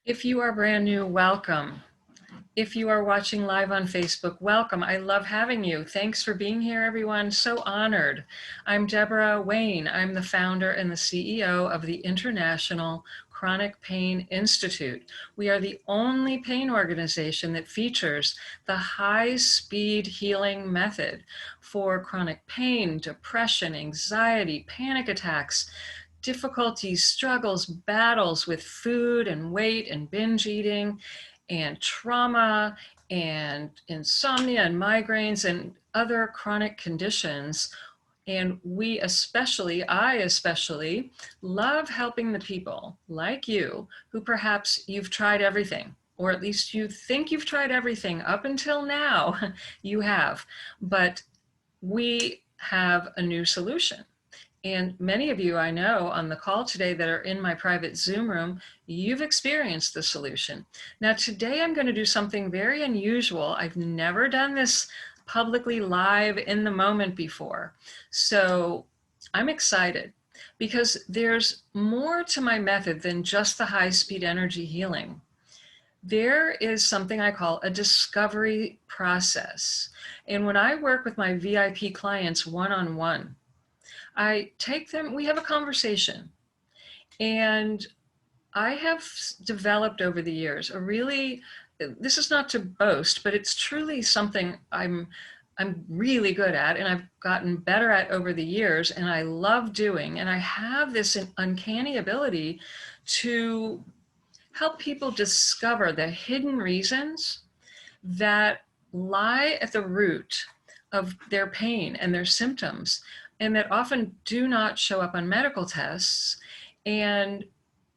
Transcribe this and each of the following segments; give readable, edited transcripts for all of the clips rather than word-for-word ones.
If you are brand new, welcome. If you are watching live on Facebook, welcome. I love having you. Thanks for being here, everyone. So honored. I'm Debora Wayne. I'm the founder and the CEO of the International Chronic Pain Institute. We are the only pain organization that features the high-speed healing method for chronic pain, depression, anxiety, panic attacks, difficulties, struggles, battles with food and weight and binge eating and trauma and insomnia and migraines and other chronic conditions. And I especially love helping the people like you who perhaps you've tried everything, or at least you think you've tried everything up until now. You have, but we have a new solution. And many of you I know on the call today that are in my private Zoom room, you've experienced the solution. Now today I'm going to do something very unusual. I've never done this publicly live in the moment before. So I'm excited because there's more to my method than just the high-speed energy healing. There is something I call a discovery process. And when I work with my VIP clients one-on-one, I take them, we have a conversation, and I have developed over the years a really, this is not to boast, but it's truly something I'm really good at, and I've gotten better at over the years, and I love doing, and I have this uncanny ability to help people discover the hidden reasons that lie at the root of their pain and their symptoms, and that often do not show up on medical tests. And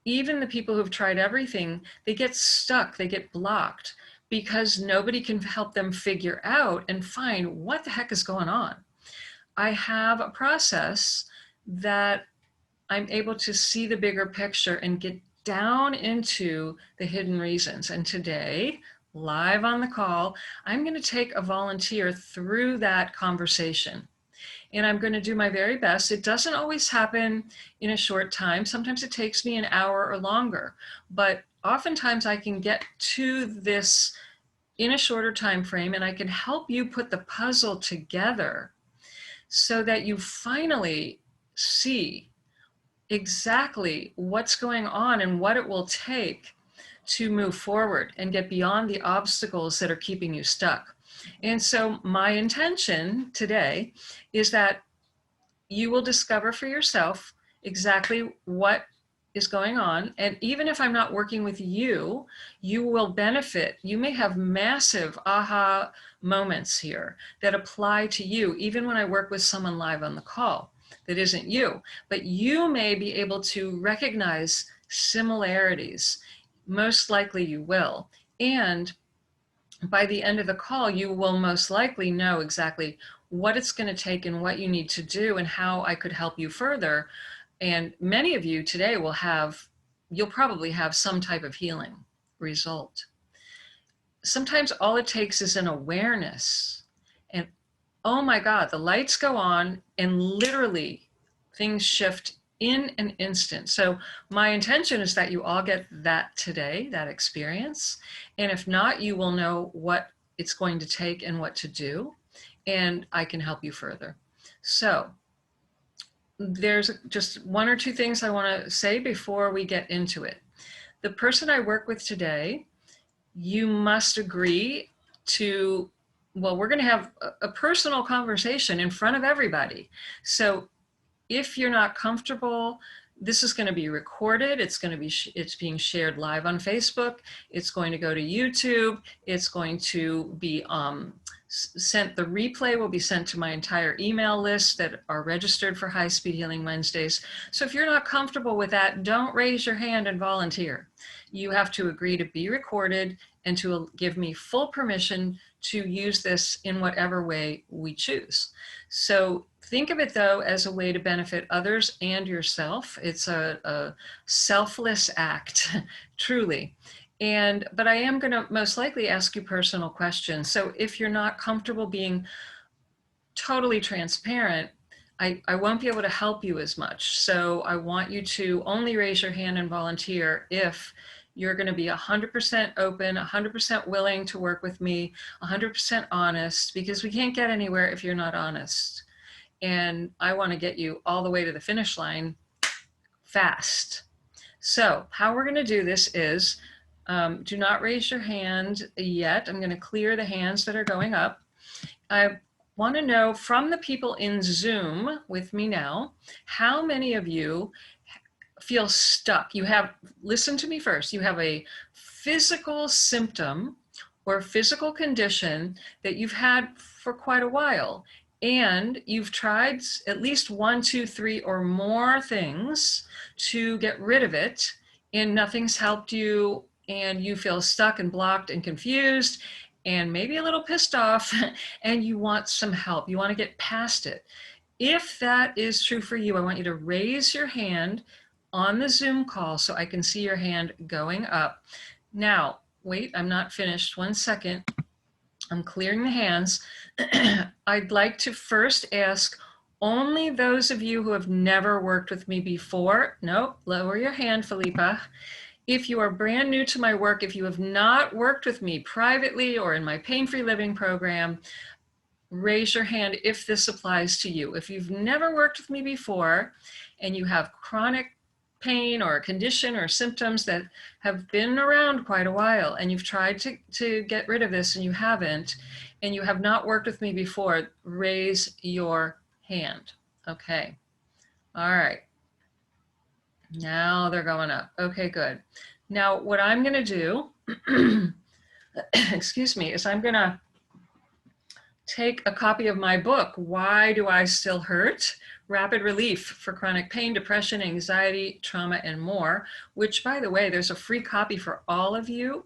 even the people who've tried everything, they get stuck, they get blocked because nobody can help them figure out and find what the heck is going on. I have a process that I'm able to see the bigger picture and get down into the hidden reasons. And today, live on the call, I'm going to take a volunteer through that conversation. And I'm going to do my very best. It doesn't always happen in a short time. Sometimes it takes me an hour or longer, but oftentimes I can get to this in a shorter time frame, and I can help you put the puzzle together so that you finally see exactly what's going on and what it will take to move forward and get beyond the obstacles that are keeping you stuck. And so my intention today is that you will discover for yourself exactly what is going on. And even if I'm not working with you, you will benefit. You may have massive aha moments here that apply to you, even when I work with someone live on the call that isn't you. But you may be able to recognize similarities. Most likely you will. And by the end of the call, you will most likely know exactly what it's going to take and what you need to do and how I could help you further. And many of you today you'll probably have some type of healing result. Sometimes all it takes is an awareness. And oh my God, the lights go on and literally things shift in an instant. So my intention is that you all get that today, that experience. And if not, you will know what it's going to take and what to do, and I can help you further. So there's just one or two things I want to say before we get into it. The person I work with today, you must agree to, well, we're going to have a personal conversation in front of everybody. So if you're not comfortable, this is going to be recorded. It's being shared live on Facebook. It's going to go to YouTube. It's going to be sent. The replay will be sent to my entire email list that are registered for HighSpeed Healing Wednesdays. So if you're not comfortable with that, don't raise your hand and volunteer. You have to agree to be recorded and to give me full permission to use this in whatever way we choose. So think of it, though, as a way to benefit others and yourself. It's a selfless act, truly. But I am going to most likely ask you personal questions. So if you're not comfortable being totally transparent, I won't be able to help you as much. So I want you to only raise your hand and volunteer if you're going to be 100% open, 100% willing to work with me, 100% honest, because we can't get anywhere if you're not honest. And I want to get you all the way to the finish line fast. So how we're going to do this is, do not raise your hand yet. I'm going to clear the hands that are going up. I want to know from the people in Zoom with me now, how many of you feel stuck? You have, listen to me first, you have a physical symptom or physical condition that you've had for quite a while, and you've tried at least 1, 2, 3 or more things to get rid of it, and nothing's helped you, and you feel stuck and blocked and confused and maybe a little pissed off, and you want some help. You want to get past it. If that is true for you, I want you to raise your hand on the Zoom call so I can see your hand going up. Now, wait, I'm not finished. 1 second. I'm clearing the hands. I'd like to first ask only those of you who have never worked with me before. Nope, lower your hand, Felipa. If you are brand new to my work, if you have not worked with me privately or in my pain-free living program, raise your hand if this applies to you. If you've never worked with me before and you have chronic pain or a condition or symptoms that have been around quite a while and you've tried to get rid of this and you haven't, and you have not worked with me before, raise your hand. Okay. All right. Now they're going up. Okay, good. Now what I'm going to do, excuse me, is I'm going to take a copy of my book, Why Do I Still Hurt? Rapid Relief for Chronic Pain, Depression, Anxiety, Trauma, and More, which, by the way, there's a free copy for all of you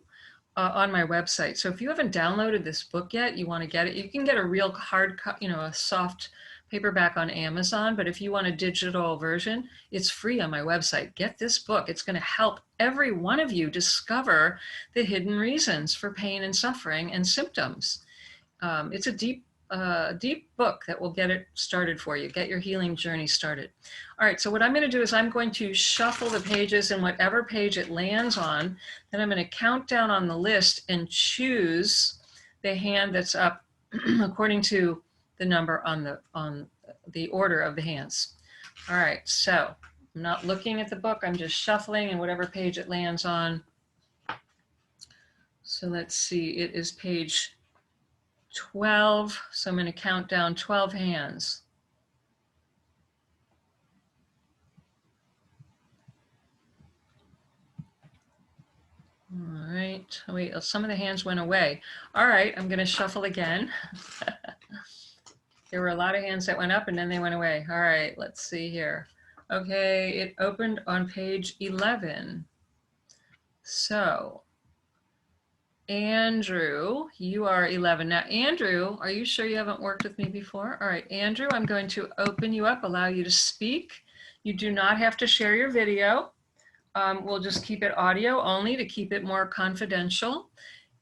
on my website. So if you haven't downloaded this book yet, you want to get it, you can get a real hard, a soft paperback on Amazon, but if you want a digital version, it's free on my website. Get this book. It's going to help every one of you discover the hidden reasons for pain and suffering and symptoms. It's a deep book that will get it started for you, get your healing journey started. All right, so what I'm going to do is I'm going to shuffle the pages, and whatever page it lands on, then I'm going to count down on the list and choose the hand that's up according to the number on the order of the hands. All right, so I'm not looking at the book, I'm just shuffling, and whatever page it lands on. So let's see, it is page 12, so I'm going to count down 12 hands. All right, wait, some of the hands went away. All right, I'm going to shuffle again. There were a lot of hands that went up and then they went away. All right, let's see here. Okay, it opened on page 11. So, Andrew, you are 11. Now, Andrew, are you sure you haven't worked with me before? All right, Andrew, I'm going to open you up, allow you to speak. You do not have to share your video. We'll just keep it audio only to keep it more confidential.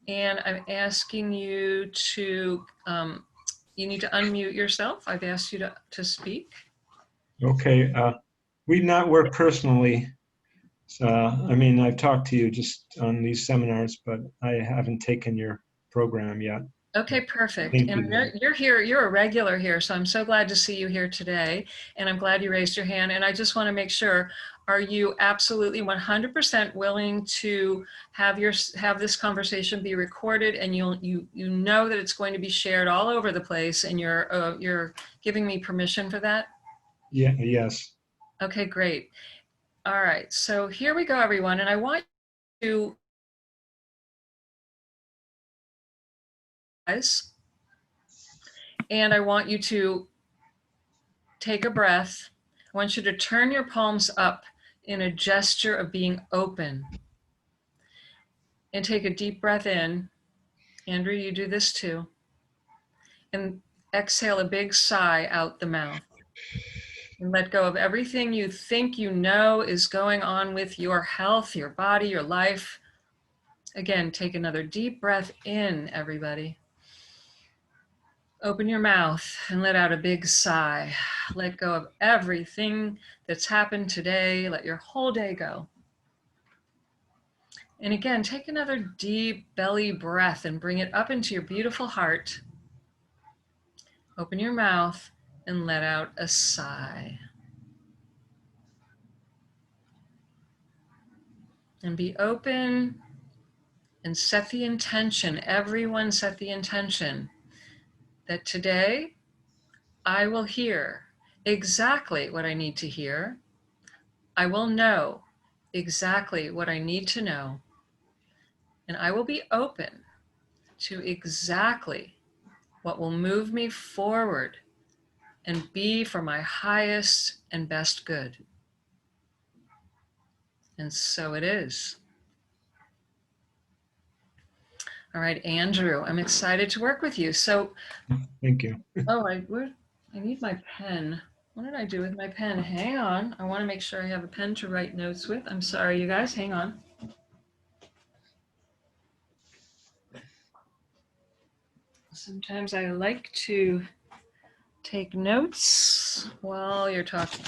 And I'm asking you to, you need to unmute yourself. I've asked you to speak. Okay, we've not worked personally. I mean, I've talked to you just on these seminars, but I haven't taken your program yet. Okay, perfect. And you're here, you're a regular here, so I'm so glad to see you here today. And I'm glad you raised your hand. And I just want to make sure, are you absolutely 100% willing to have this conversation be recorded, and you know that it's going to be shared all over the place, and you're giving me permission for that? Yeah, yes. Okay, great. All right, so here we go, everyone. And I want you guys, and I want you to take a breath. I want you to turn your palms up in a gesture of being open. And take a deep breath in. Andrew, you do this too. And exhale a big sigh out the mouth. And let go of everything you think you know is going on with your health, your body, your life. Again, take another deep breath in, everybody. Open your mouth and let out a big sigh. Let go of everything that's happened today. Let your whole day go. And again, take another deep belly breath and bring it up into your beautiful heart. Open your mouth and let out a sigh. And be open and set the intention, everyone set the intention that today I will hear exactly what I need to hear. I will know exactly what I need to know. And I will be open to exactly what will move me forward and be for my highest and best good. And so it is. All right, Andrew, I'm excited to work with you. So, Thank you. I need my pen. What did I do with my pen? Hang on. I want to make sure I have a pen to write notes with. I'm sorry, you guys. Hang on. Sometimes I like to take notes while you're talking.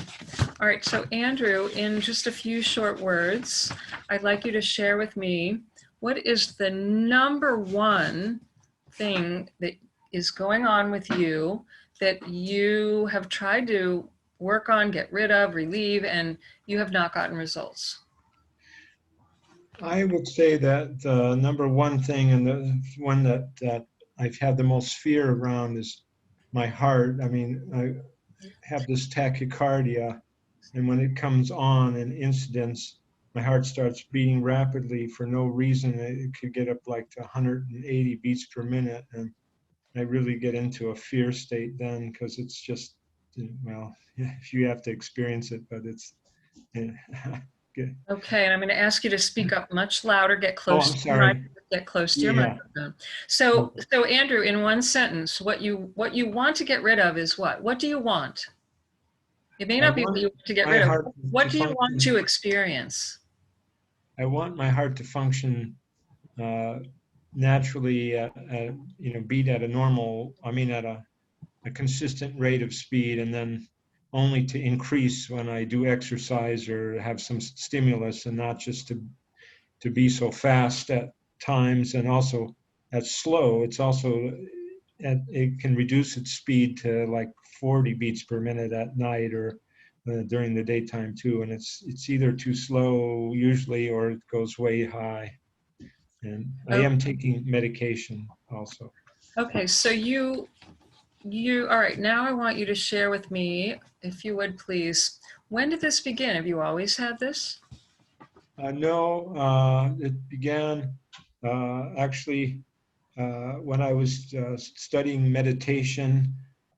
All right, so Andrew, in just a few short words, I'd like you to share with me what is the number one thing that is going on with you that you have tried to work on, get rid of, relieve, and you have not gotten results? I would say that the number one thing and the one that I've had the most fear around is my heart. I mean, I have this tachycardia, and when it comes on in incidents, my heart starts beating rapidly for no reason. It could get up like to 180 beats per minute, and I really get into a fear state then because it's just, well, if you have to experience it, but it's, good. Okay, and I'm going to ask you to speak up much louder, get Oh, close I'm to your mic, sorry. get close to your Yeah. microphone. So, Okay. so Andrew, in one sentence, what you want to get rid of is what? What do you want? It may I not be what want you want to get my rid of. heart What to do you want function. to experience? I want my heart to function naturally, beat at a normal, I mean, at a consistent rate of speed, and then only to increase when I do exercise or have some stimulus, and not just to be so fast at times and also at slow. It's also, it can reduce its speed to like 40 beats per minute at night or during the daytime too. And it's either too slow usually or it goes way high. And I Oh, am taking medication also. okay, so all right, now I want you to share with me, if you would please, when did this begin? Have you always had this? No, it began actually when I was studying meditation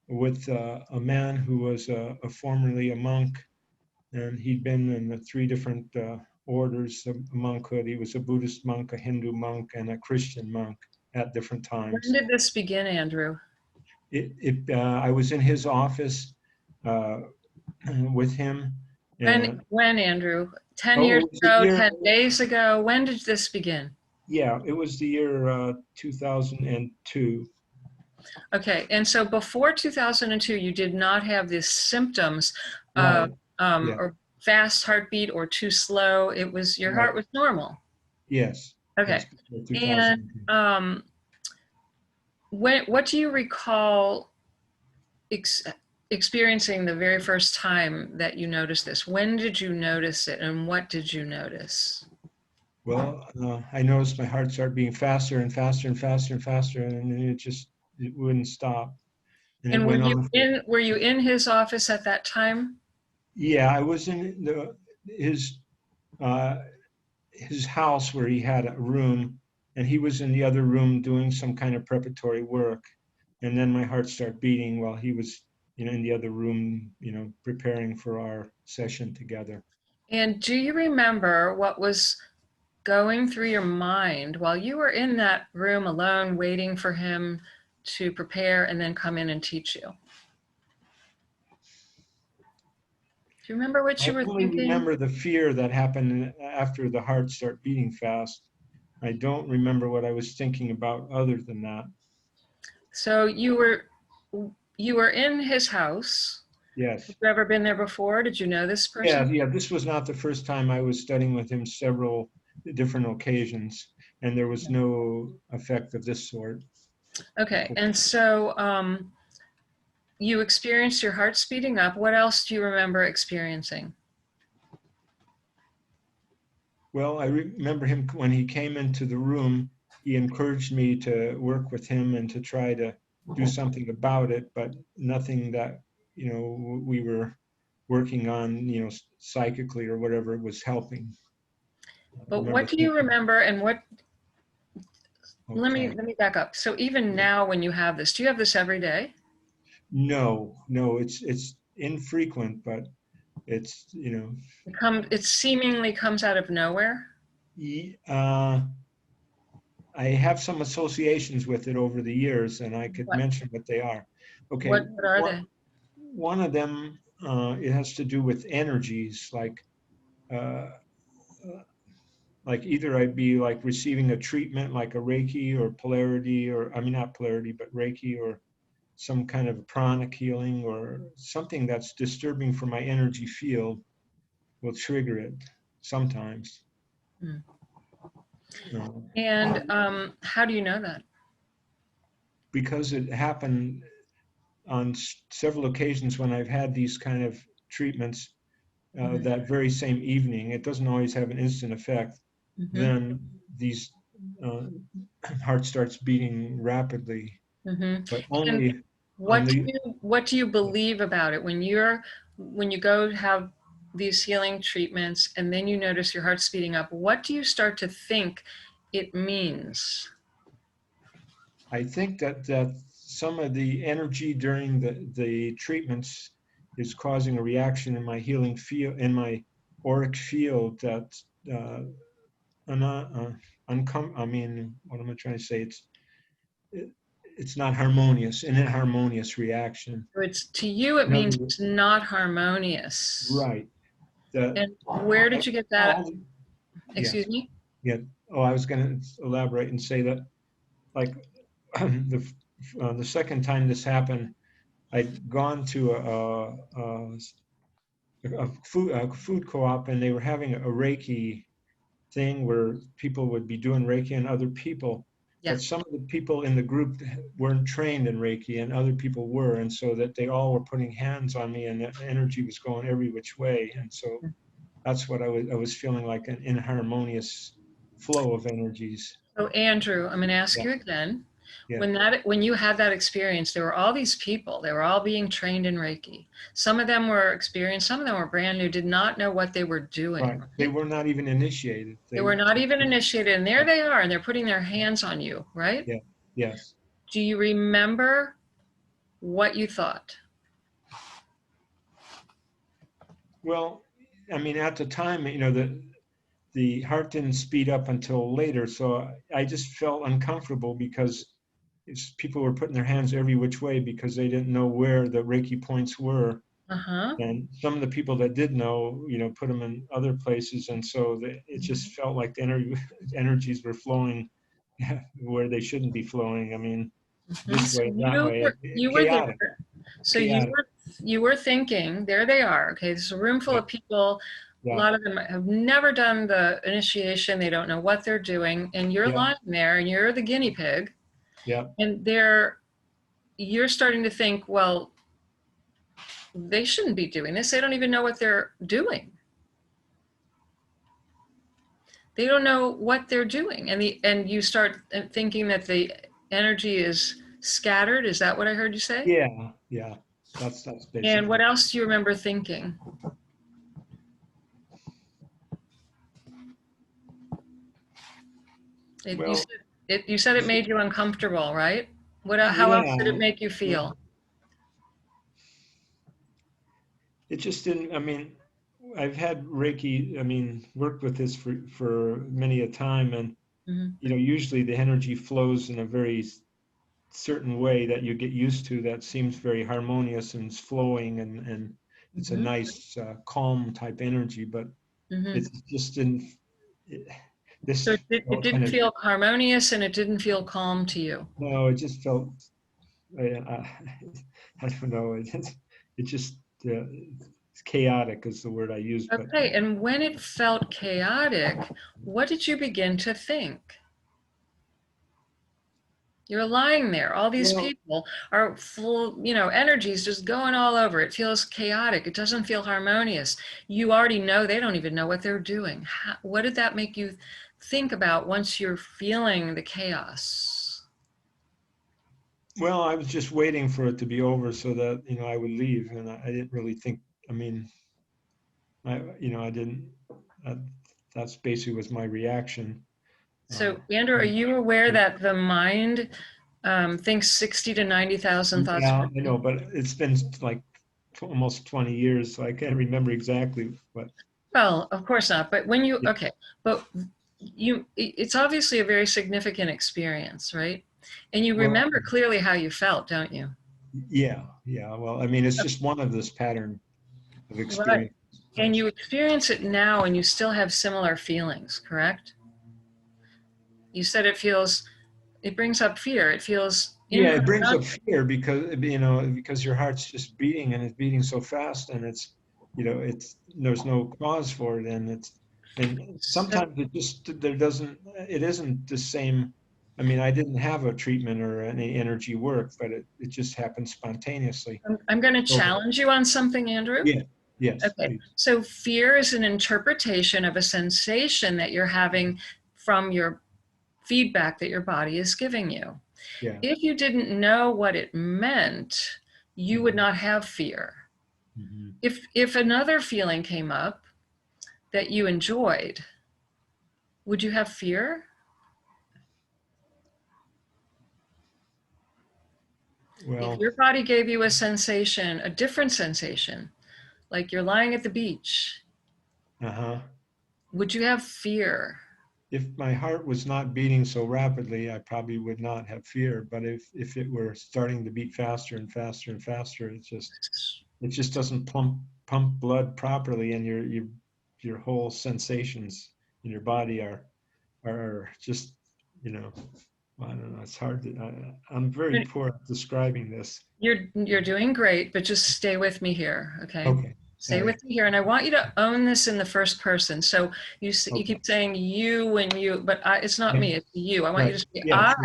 with a man who was formerly a monk, and he'd been in the three different orders of monkhood. He was a Buddhist monk, a Hindu monk, and a Christian monk at different When times. did this begin, Andrew? I was in his office uh, with him, and When, Andrew? 10 oh, years it was the ago, year. 10 days ago? When did this begin? Yeah, it was the year 2002. Okay, and so before 2002, you did not have these symptoms of Right. Yeah. or fast heartbeat or too slow. It was your Right. heart was normal. Yes. Yes. Okay, Before and 2002. what do you recall ex experiencing the very first time that you noticed this? When did you notice it, and what did you notice? Well, I noticed my heart started being faster and faster and faster and faster, and then it wouldn't stop, and it And went on for. were you in his office at that time? Yeah, I was in his uh, his house where he had a room, and he was in the other room doing some kind of preparatory work, and then my heart started beating while he was, in the other room, preparing for our session together. And do you remember what was going through your mind while you were in that room alone waiting for him to prepare and then come in and teach you? Do you remember what I you were only thinking? remember the fear that happened after the heart started beating fast. I don't remember what I was thinking about other than that. So you were in his house. Have Yes. you ever been there before? Did you know this Yeah, person? yeah. This was not the first time I was studying with him. Several different occasions, and there was no effect of this sort. Okay, and so you experienced your heart speeding up. What else do you remember experiencing? Well, I remember him when he came into the room, he encouraged me to work with him and to try to do something about it, but nothing that, we were working on, psychically or whatever was helping. I But remember what do you thinking, remember, and what, oh, let me back up. So even now when you have this, do you have this every day? no, it's infrequent, but it's, It seemingly comes out of nowhere. uh, I have some associations with it over the years, and I could What mention what they are. Okay, what are they? one of them, it has to do with energies, uh, like either I'd be like receiving a treatment like a Reiki or polarity, or I mean not polarity, but Reiki, or some kind of pranic healing, or something that's disturbing for my energy field will trigger it sometimes. Hmm. Uh, And how do you know that? because it happened on several occasions when I've had these kind of treatments, Hmm. that very same evening. It doesn't always have an instant effect. Hmm. Then these uh, heart starts beating rapidly, Hmm. but And only on the. what do you believe about it when you go have these healing treatments and then you notice your heart speeding up? What do you start to think it means? I think that some of the energy during the treatments is causing a reaction in my healing field, in my auric field, that uh, I mean, what am I trying to say? It, it's not harmonious, an inharmonious reaction. So it's to you, it In other means words, it's not harmonious. right. The And where did you get that? all yeah, Excuse me? yeah. Oh, I was going to elaborate and say that, like, the second time this happened, I'd gone to a food co-op, and they were having a Reiki thing where people would be doing Reiki on other people. Yeah. But some of the people in the group weren't trained in Reiki, and other people were, and so that they all were putting hands on me, and the energy was going every which way, and so that's what I was feeling, like an inharmonious flow of energies. So Andrew, I'm going to ask Yeah, you again. yeah, When you had that experience, there were all these people. They were all being trained in Reiki. Some of them were experienced. Some of them were brand new. Did not know what they were doing. right. They Right? were not even initiated. They were not even initiated, and there they are, and they're putting their hands on you. Right? Yeah, yes. Do you remember what you thought? Well, I mean, at the time, the heart didn't speed up until later, so I just felt uncomfortable because people were putting their hands every which way because they didn't know where the Reiki points were. Uh huh. And some of the people that did know, put them in other places, and so it just felt like the energies were flowing where they shouldn't be flowing. I mean, this So way, that way, you were chaotic, there. So chaotic. you were thinking, there they are. Okay, this is a room full Yeah, of people. A yeah, lot of them have never done the initiation. They don't know what they're doing, and you're yeah, lying there, and you're the guinea pig, yeah. and you're starting to think, well, they shouldn't be doing this. They don't even know what they're doing. They don't know what they're doing, and you start thinking that the energy is scattered. Is that what I heard you say? Yeah, yeah. That's And what basically. else do you remember thinking? It, you Well, said you said it made you uncomfortable, right? How else yeah. did it make you Yeah. feel? It just didn't. I mean, I've had Reiki. I mean, worked with this for many a time, and Hmm. usually the energy flows in a very certain way that you get used to. That seems very harmonious and it's flowing, and it's a Hmm. nice, calm type energy. But Hmm. it just didn't. It, So this it felt didn't kind of. feel harmonious and it didn't feel calm to you. No, it just felt. I, I, I don't know. It just. Uh, chaotic is the word I use, but Okay, and when it felt chaotic, what did you begin to think? You're lying there. All these well, people are full, energy's just going all over. It feels chaotic. It doesn't feel harmonious. You already know they don't even know what they're doing. What did that make you think about once you're feeling the chaos? well, I was just waiting for it to be over so that, I would leave. And I didn't really think, I mean, I didn't, that, that's basically was my reaction. Uh, So, Andrew, are and- you aware that the mind thinks 60 to 90,000 thoughts yeah, per I day? know, but it's been like almost 20 years, so I can't remember exactly what. Well, of course not. But when you, Yeah. okay, but it's obviously a very significant experience, right? And you Well, remember clearly how you felt, don't you? yeah, yeah. Well, I mean, it's just one of this pattern of Right. experience. And you experience it now and you still have similar feelings, correct? You said it brings up fear. It feels Yeah, it brings up inherent. fear because your heart's just beating and it's beating so fast and it's there's no cause for it and So sometimes it isn't the same. I mean, I didn't have a treatment or any energy work, but it just happened spontaneously. I'm going to So challenge you on something, Andrew. yeah, yes, Okay. please. So fear is an interpretation of a sensation that you're having from your feedback that your body is giving you. Yeah. If you didn't know what it meant, you would Hmm. not have fear. Hmm. If another feeling came up that you enjoyed, would you have fear? If Well, your body gave you a sensation, a different sensation, like you're lying at the beach, uh-huh. would you have fear? If my heart was not beating so rapidly, I probably would not have fear. But if it were starting to beat faster and faster and faster, it just doesn't pump blood properly, and your whole sensations in your body are just you know I don't know. It's hard to. I'm very poor at describing this. You're doing great, but just stay with me here, okay? Okay. All Stay with right. me here, and I want you to own this in the first person. So you Okay. keep saying you and you, but it's not Yeah. me, it's you. I want you Right. to say Yes.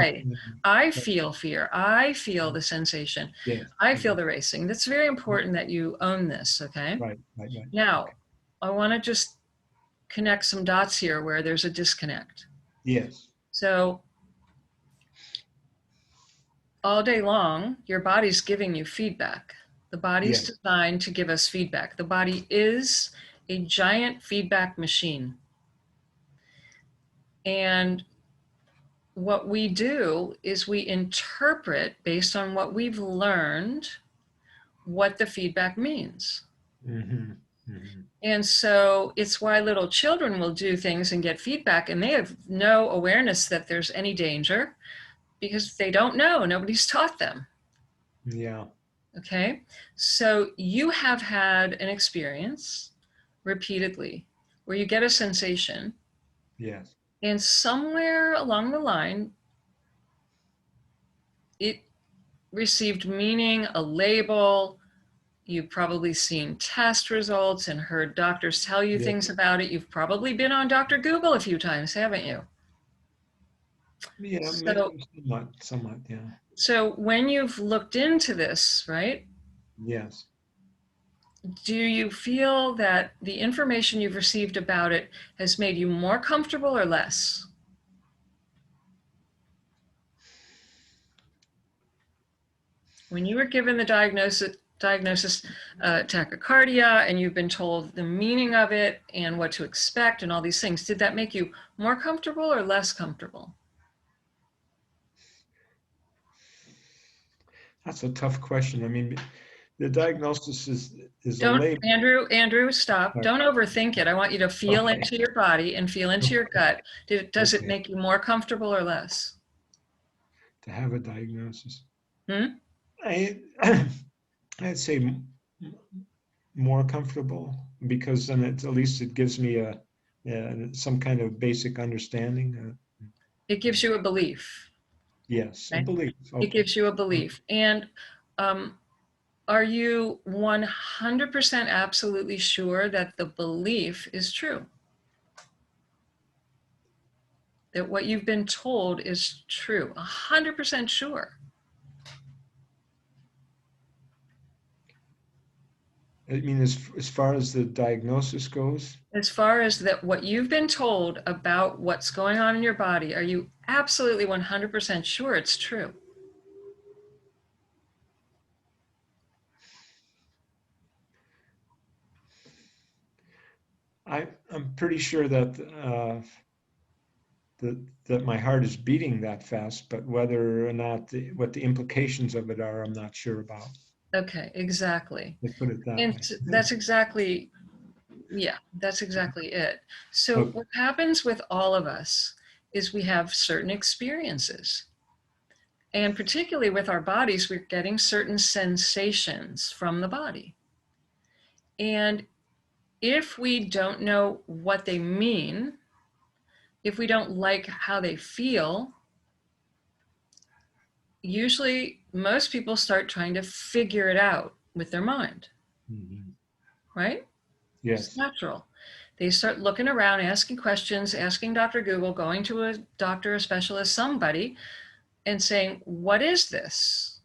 I Right. feel fear. I feel the sensation. Yes. I feel Mhm. the racing. That's very important that you own this, okay? Right. Right. Right. Now, I want to just connect some dots here where there's a disconnect. Yes. So all day long, your body's giving you feedback. The body's Yes. designed to give us feedback. The body is a giant feedback machine. And what we do is we interpret based on what we've learned what the feedback means. Hmm. Hmm. And so it's why little children will do things and get feedback and they have no awareness that there's any danger because they don't know. Nobody's taught them. Yeah. Okay. So you have had an experience repeatedly where you get a sensation Yes. and somewhere along the line, it received meaning, a label. You've probably seen test results and heard doctors tell you Yeah. things about it. You've probably been on Dr. Google a few times, haven't you? Yeah. So, Somewhat. Somewhat. Yeah. so when you've looked into this, right, Yes. do you feel that the information you've received about it has made you more comfortable or less? When you were given the diagnosis tachycardia and you've been told the meaning of it and what to expect and all these things, did that make you more comfortable or less comfortable? That's a tough question. I mean, the diagnosis is a Don't, label. Andrew, stop. Right. Don't overthink it. I want you to feel Okay. into your body and feel into your gut. Does it Okay. make you more comfortable or less? To have a diagnosis, Hmm? I I'd say more comfortable because then at least it gives me some kind of basic understanding. It gives you a belief, Yes, a right? belief. It Okay. gives you a belief. And um, Are you 100% absolutely sure that the belief is true? That what you've been told is true? 100% sure? I mean, as far as the diagnosis goes, As far as that, what you've been told about what's going on in your body, are you absolutely 100% sure it's true? I'm pretty sure that my heart is beating that fast, but whether or not what the implications of it are, I'm not sure about. Okay, exactly. Let's put it that And way. that's exactly, yeah, that's exactly it. So Okay. what happens with all of us is we have certain experiences. And particularly with our bodies, we're getting certain sensations from the body. And if we don't know what they mean, if we don't like how they feel, usually most people start trying to figure it out with their mind, Mhm. right? It's Yes. natural. They start looking around, asking questions, asking Dr. Google, going to a doctor, a specialist, somebody, and saying, what is this?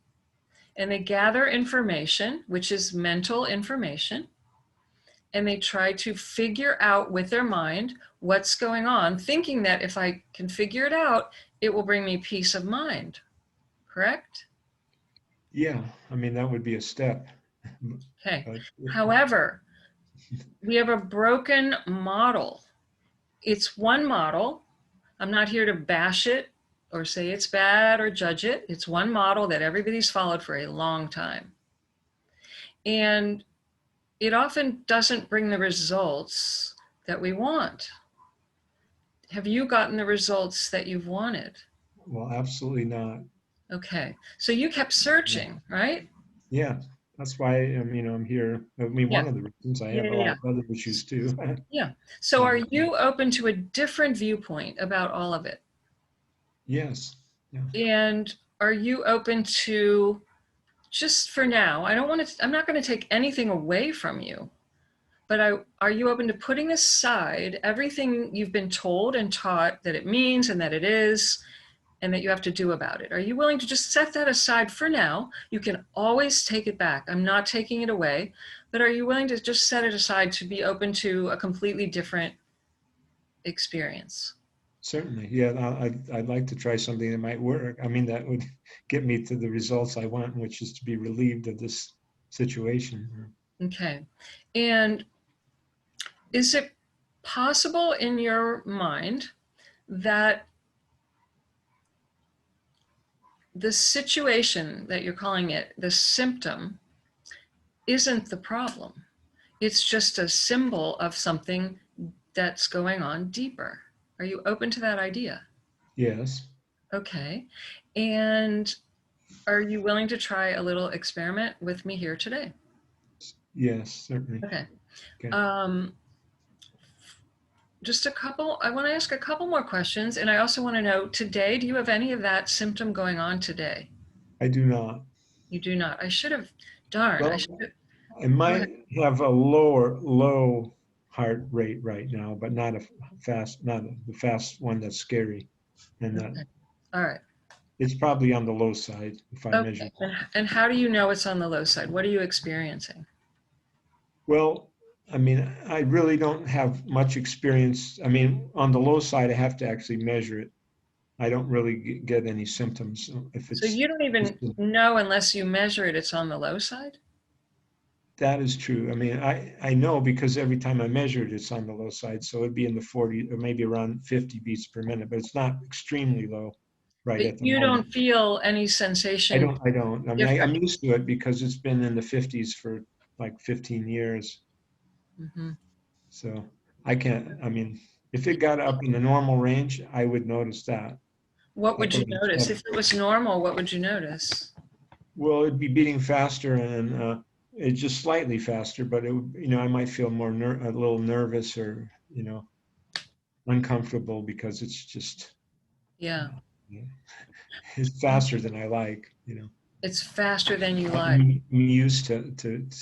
And they gather information, which is mental information, and they try to figure out with their mind what's going on, thinking that if I can figure it out, it will bring me peace of mind. Correct? Yeah. I mean, that would be a step. Okay. But However, we have a broken model. It's one model. I'm not here to bash it or say it's bad or judge it. It's one model that everybody's followed for a long time. And it often doesn't bring the results that we want. Have you gotten the results that you've wanted? well, absolutely not. Okay. So you kept searching, right? Yeah. That's why I'm here. I mean, Yeah. one of the reasons I Yeah. have a Yeah. lot of other issues too. Yeah. So are So, you open to a different viewpoint about all of it? yes. Yeah. And are you open to, just for now, I don't want to, I'm not going to take anything away from you, but are you open to putting aside everything you've been told and taught that it means and that it is and that you have to do about it? Are you willing to just set that aside for now? You can always take it back. I'm not taking it away, but are you willing to just set it aside to be open to a completely different experience? Certainly. Yeah. I'd like to try something that might work. I mean, that would get me to the results I want, which is to be relieved of this situation. Okay. And is it possible in your mind that the situation that you're calling it, the symptom, isn't the problem? It's just a symbol of something that's going on deeper. Are you open to that idea? Yes. Okay. And are you willing to try a little experiment with me here today? Yes, certainly. Okay. Okay. Um, just a couple, I want to ask a couple more questions. And I also want to know today, do you have any of that symptom going on today? I do not. You do not. I should have, darn, I Well, should have, I go ahead. might have a low heart rate right now, but not the fast one that's scary. And that Okay. All right. it's probably on the low side if I measure. Okay. And how do you know it's on the low side? What are you experiencing? Well, I mean, I really don't have much experience. I mean, on the low side, I have to actually measure it. I don't really get any symptoms. If So it's you don't even know unless you measure it, it's on the low side? that is true. I mean, I know because every time I measure it, it's on the low side. So it'd be in the 40 or maybe around 50 beats per minute, but it's not extremely low right But at the you moment. don't feel any sensation I don't. I mean, different. I'm used to it because it's been in the 50s for like 15 years. Hmm. So I can't, I mean, if it got up in the normal range, I would notice that. What would Up you around notice? If 70. it was normal, what would you notice? Well, it'd be beating faster and it's just slightly faster, but it would, I might feel a little nervous or, uncomfortable because it's just, Yeah. uh, it's faster than I like. It's faster than you like. I'm used to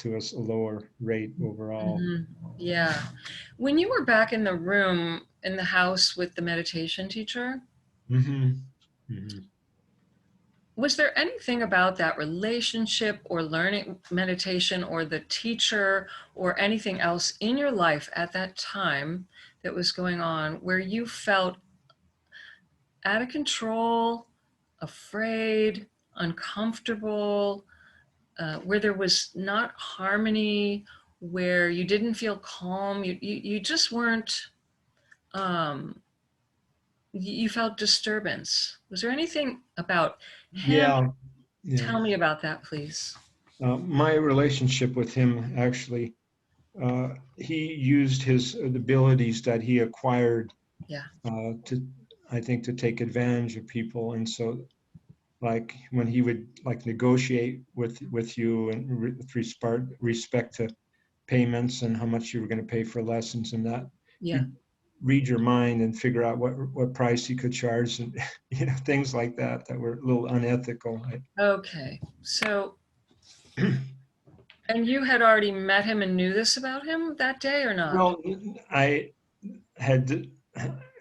a lower rate overall. Hmm. Yeah. When you were back in the room in the house with the meditation teacher, Hmm. Hmm. was there anything about that relationship or learning meditation or the teacher or anything else in your life at that time that was going on where you felt out of control, afraid, uncomfortable, where there was not harmony, where you didn't feel calm, you just weren't, um, you felt disturbance? Was there anything about him? Yeah, yeah. Tell me about that, please. My relationship with him actually, he used his abilities that he acquired Yeah, to, I think, to take advantage of people. And so, like when he would like negotiate with you and with respect to payments and how much you were going to pay for lessons and that, yeah. he'd read your mind and figure out what price he could charge and things like that that were a little unethical. Okay. So, and you had already met him and knew this about him that day or not? Well, I had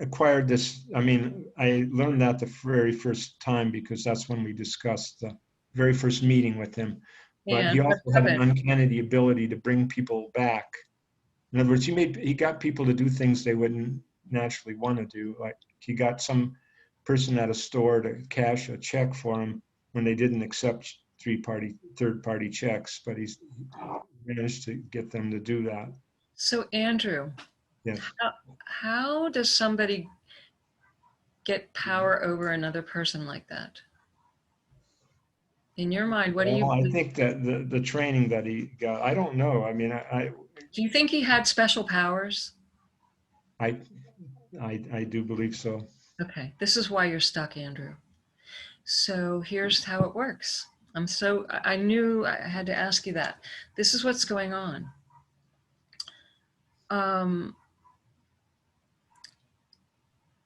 acquired this. I mean, I learned that the very first time because that's when we discussed the very first meeting with him. But And he what also had an happened? uncanny ability to bring people back. In other words, he got people to do things they wouldn't naturally want to do. Like he got some person at a store to cash a check for him when they didn't accept third party checks, but he managed to get them to do that. So, Andrew, Yes. how does somebody get power over another person like that? In your mind, what do you Well, I believe? think that the training that he got, I don't know. I mean, Do you think he had special powers? I, I do believe so. Okay, this is why you're stuck, Andrew. So here's how it works. I knew I had to ask you that. This is what's going on. Um,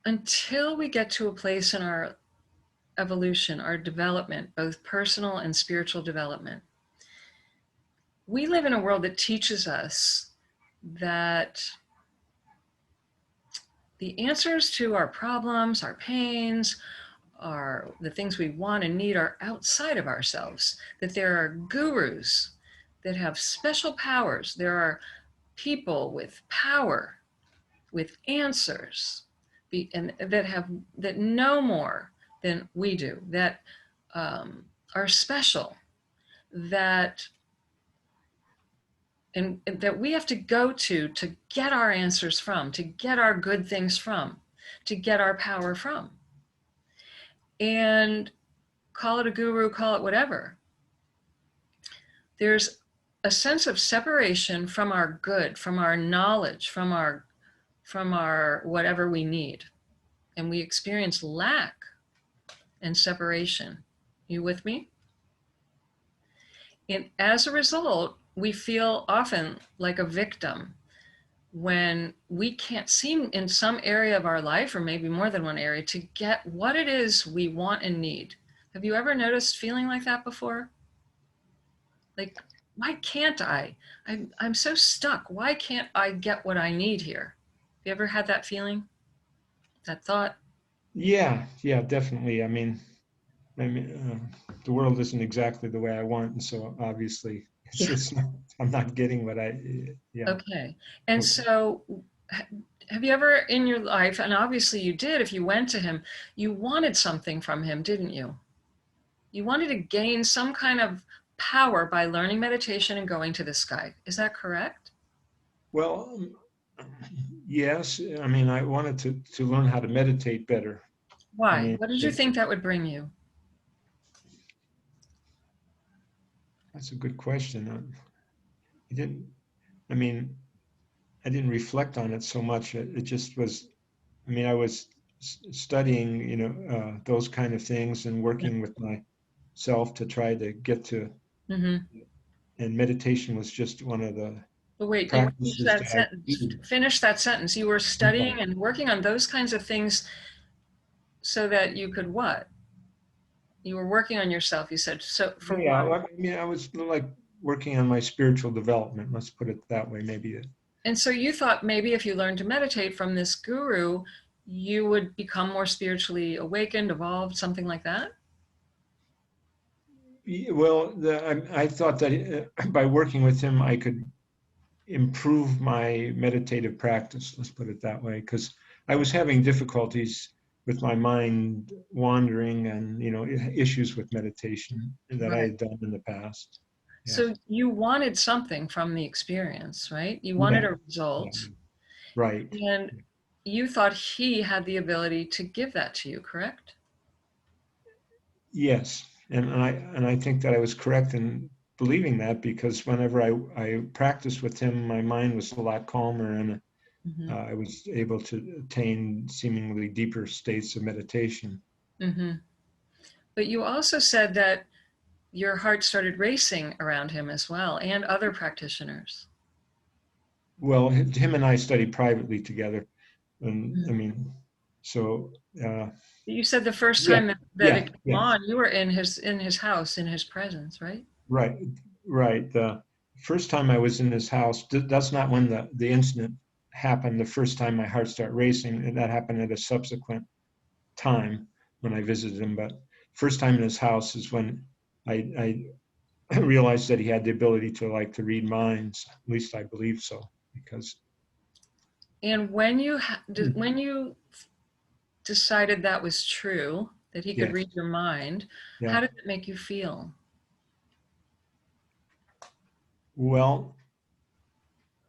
until we get to a place in our evolution, our development, both personal and spiritual development, we live in a world that teaches us that the answers to our problems, our pains, are the things we want and need are outside of ourselves, that there are gurus that have special powers. There are people with power, with answers, and that know more than we do, that are special, that and that we have to go to get our answers from, to get our good things from, to get our power from. And call it a guru, call it whatever. There's a sense of separation from our good, from our knowledge, from our whatever we need. And we experience lack and separation. You with me? And as a result, we feel often like a victim when we can't seem in some area of our life, or maybe more than one area, to get what it is we want and need. Have you ever noticed feeling like that before? Like, why can't I? I'm so stuck. Why can't I get what I need here? Have you ever had that feeling, that thought? Yeah, yeah, definitely. The world isn't exactly the way I want, and so obviously Yeah. it's not, I'm not getting what I, yeah. Okay. And Okay. so, have you ever in your life, and obviously you did, if you went to him, you wanted something from him, didn't you? You wanted to gain some kind of power by learning meditation and going to this guy. Is that correct? Well, yes. I mean, I wanted to learn how to meditate better. I Why? mean, What did you think that would bring you? that's a good question. I didn't. I mean, I didn't reflect on it so much. It just was. I mean, I was studying, those kind of things and Yeah. working with myself to try to get to. Mm-hmm. And meditation was just one of the But wait, you finish practices that that I sentence. do. Finish that sentence. You were studying and working on those kinds of things so that you could what? You were working on yourself, you said. So for Yeah, what? well, I mean, I was like working on my spiritual development. Let's put it that way. Maybe. And so you thought maybe if you learned to meditate from this guru, you would become more spiritually awakened, evolved, something like that? Well, I thought that by working with him, I could improve my meditative practice. Let's put it that way, because I was having difficulties with my mind wandering and issues with meditation that I Right. had done in the past. Yeah. So you wanted something from the experience, right? You wanted Yeah. a Yeah. result, Right. and you thought he had the ability to give that to you, correct? Yes, and I think that I was correct in believing that, because whenever I practiced with him, my mind was a lot calmer, and Mm-hmm. I was able to attain seemingly deeper states of meditation. Mm-hmm. But you also said that your heart started racing around him as well, and other practitioners. Well, him and I studied privately together, and I Mhm. mean, so You said the first yeah, time that yeah, it came yeah, on, you were in his house, in his presence, right? right, right. The first time I was in his house, that's not when the incident happened. The first time my heart started racing, and that happened at a subsequent time when I visited him. But first time in his house is when I realized that he had the ability to read minds. At least I believe so, because And when you decided that was true, that he could yes, read your mind, yeah. how did it make you feel? Well,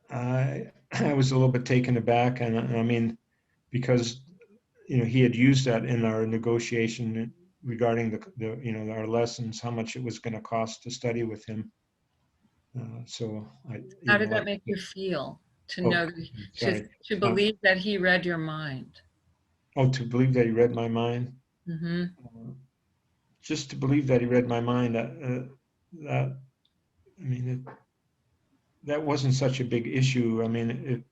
I was a little bit taken aback, and I mean, because he had used that in our negotiation regarding our lessons, how much it was going to cost to study with him. So I, How did that like, make you feel to oh, know, to sorry. to Um, believe that he read your mind? oh, to believe that he read my mind. Mm-hmm. Uh, just to believe that he read my mind. That I mean, that wasn't such a big issue. I mean,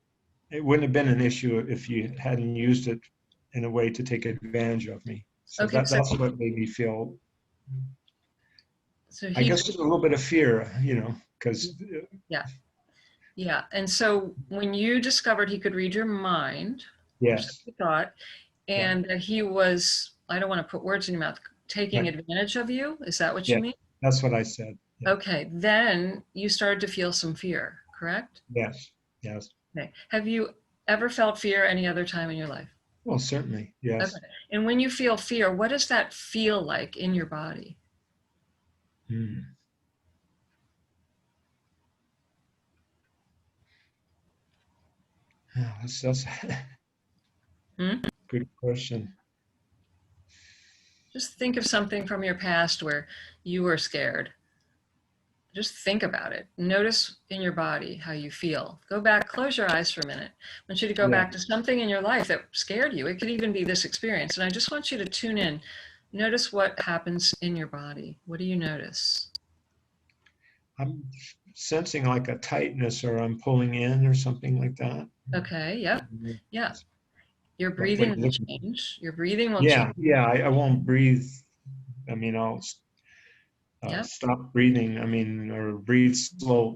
it wouldn't have been an issue if you hadn't used it in a way to take advantage of me. So Okay, so that's what made me feel, so I he, guess, a little bit of fear, because yeah, yeah. And so when you discovered he could read your mind, or so yes, you thought, yeah, and that he was, I don't want to put words in your mouth, taking right, advantage of you, is that what you yeah, mean? that's what I said. Yeah, Okay, then you started to feel some fear, correct? yes, yes. Okay. Have you ever felt fear any other time in your life? Well, certainly, Okay. yes. And when you feel fear, what does that feel like in your body? Hmm. Yeah, that's a Hmm? good question. Just think of something from your past where you were scared. Just think about it. Notice in your body how you feel. Go back, close your eyes for a minute. I want you to go Yeah, back to something in your life that scared you. It could even be this experience. And I just want you to tune in. Notice what happens in your body. What do you notice? I'm sensing like a tightness, or I'm pulling in or something like that. Okay, yep. Mhm. Yeah. Your What are breathing you will looking? change. Your breathing will change. Yeah, yeah. I won't breathe. I mean, I'll Yep. stop breathing. I mean, or breathe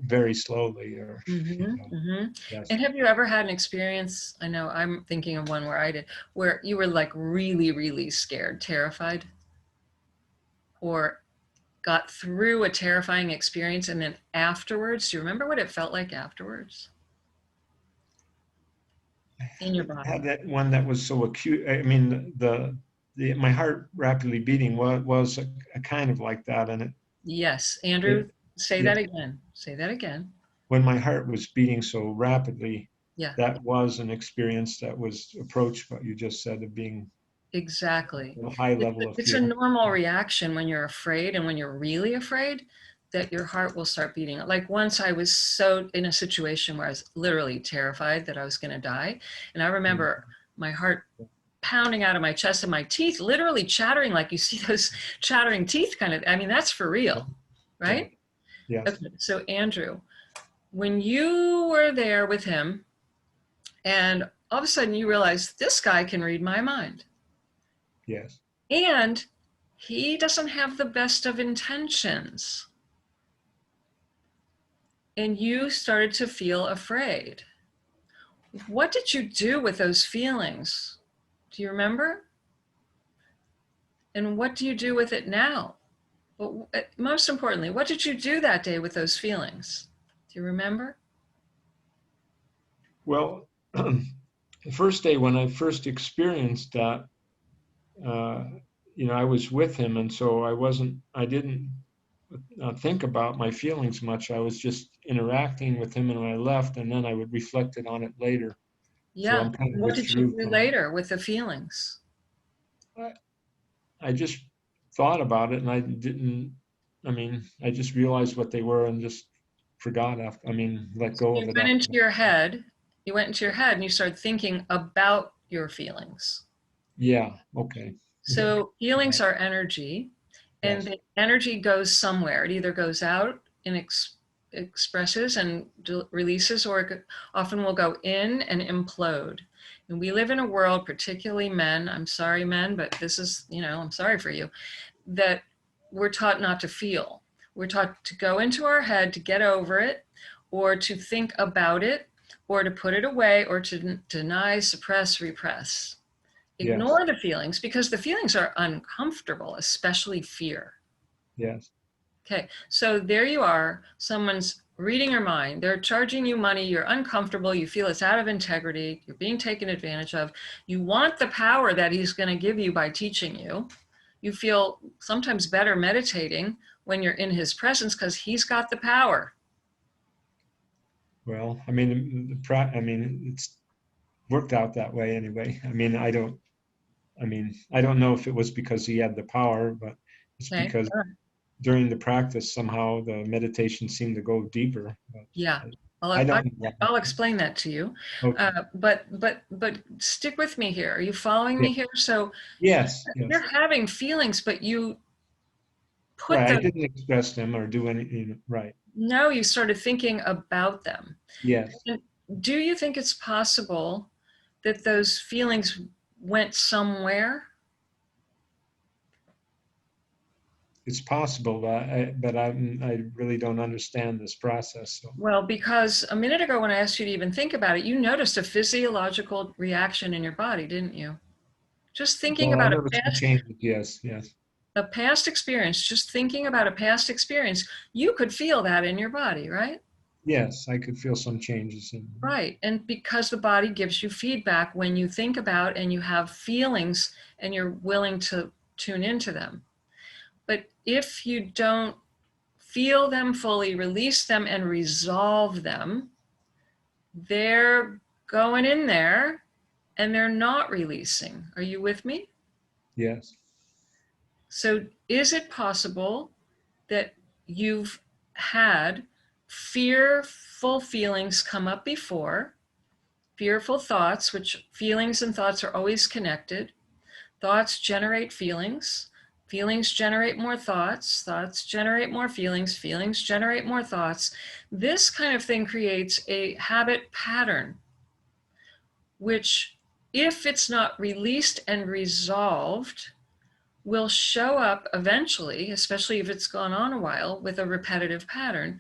very slowly, or Mm-hmm. Mm-hmm. yes. And have you ever had an experience? I know I'm thinking of one where I did, where you were like really, really scared, terrified, or got through a terrifying experience and then afterwards, do you remember what it felt like afterwards I in your haven't had body? that one that was so acute. I mean, my heart rapidly beating was a kind of like that, and Yes, Andrew, it say yeah, that again. Say that again. when my heart was beating so rapidly, Yeah, that was an experience that was approached what you just said, of being exactly. a high It's, level of it's a fear. normal reaction when you're afraid and when you're really afraid that your heart will start beating. Like once I was so in a situation where I was literally terrified that I was going to die. And I remember my heart pounding out of my chest and my teeth literally chattering, like you see those chattering teeth kind of, I mean, that's for real, Yeah. right? Yes. Okay, so Andrew, when you were there with him and all of a sudden you realize this guy can read my mind Yes. and he doesn't have the best of intentions. And you started to feel afraid. What did you do with those feelings? Do you remember? And what do you do with it now? But most importantly, what did you do that day with those feelings? Do you remember? Well, the first day when I first experienced that, uh, I was with him, and so I didn't think about my feelings much. I was just interacting with him, and when I left, and then I would reflect it on it later. So Yeah. I'm kind of What did you withdrew do from later with the feelings? it. I just thought about it, and I didn't. I mean, I just realized what they were, and just forgot after. I mean, let go of You it went into after. your head, you went into your head and you started thinking about your feelings. Yeah. Okay. Yeah. So feelings are energy, and Yes. the energy goes somewhere. It either goes out and expresses and releases, or it often will go in and implode. And we live in a world, particularly men, I'm sorry, men, but this is, I'm sorry for you, that we're taught not to feel. We're taught to go into our head to get over it, or to think about it, or to put it away, or to deny, suppress, repress. Yes. Ignore the feelings because the feelings are uncomfortable, especially fear. Yes. Okay, so there you are. Someone's reading your mind. They're charging you money. You're uncomfortable. You feel it's out of integrity. You're being taken advantage of. You want the power that he's going to give you by teaching you. You feel sometimes better meditating when you're in his presence because he's got the power. Well, I mean, I mean, it's worked out that way anyway. I mean, I don't know if it was because he had the power, but it's Okay. because during the practice somehow the meditation seemed to go deeper. But Yeah. I I'll, don't know why. I'll explain that to you. Okay. But stick with me here. Are you following Yeah. me here? So Yes. Yes. you're having feelings, but you put Right. I them, didn't express them or do anything. Right. no, you started thinking about them. Yes. And do you think it's possible that those feelings went somewhere? It's possible, but I really don't understand this process. So, Well, because a minute ago when I asked you to even think about it, you noticed a physiological reaction in your body, didn't you? Just thinking well, I about noticed some changes. Yes. Yes. a past experience, just thinking about a past experience, you could feel that in your body, right? Yes. I could feel some changes in. Right. And because the body gives you feedback when you think about and you have feelings and you're willing to tune into them. But if you don't feel them fully, release them, and resolve them, they're going in there and they're not releasing. Are you with me? Yes. So, is it possible that you've had fearful feelings come up before? Fearful thoughts, which feelings and thoughts are always connected. Thoughts generate feelings. Feelings generate more thoughts. Thoughts generate more feelings. Feelings generate more thoughts. This kind of thing creates a habit pattern, which, if it's not released and resolved, will show up eventually, especially if it's gone on a while with a repetitive pattern.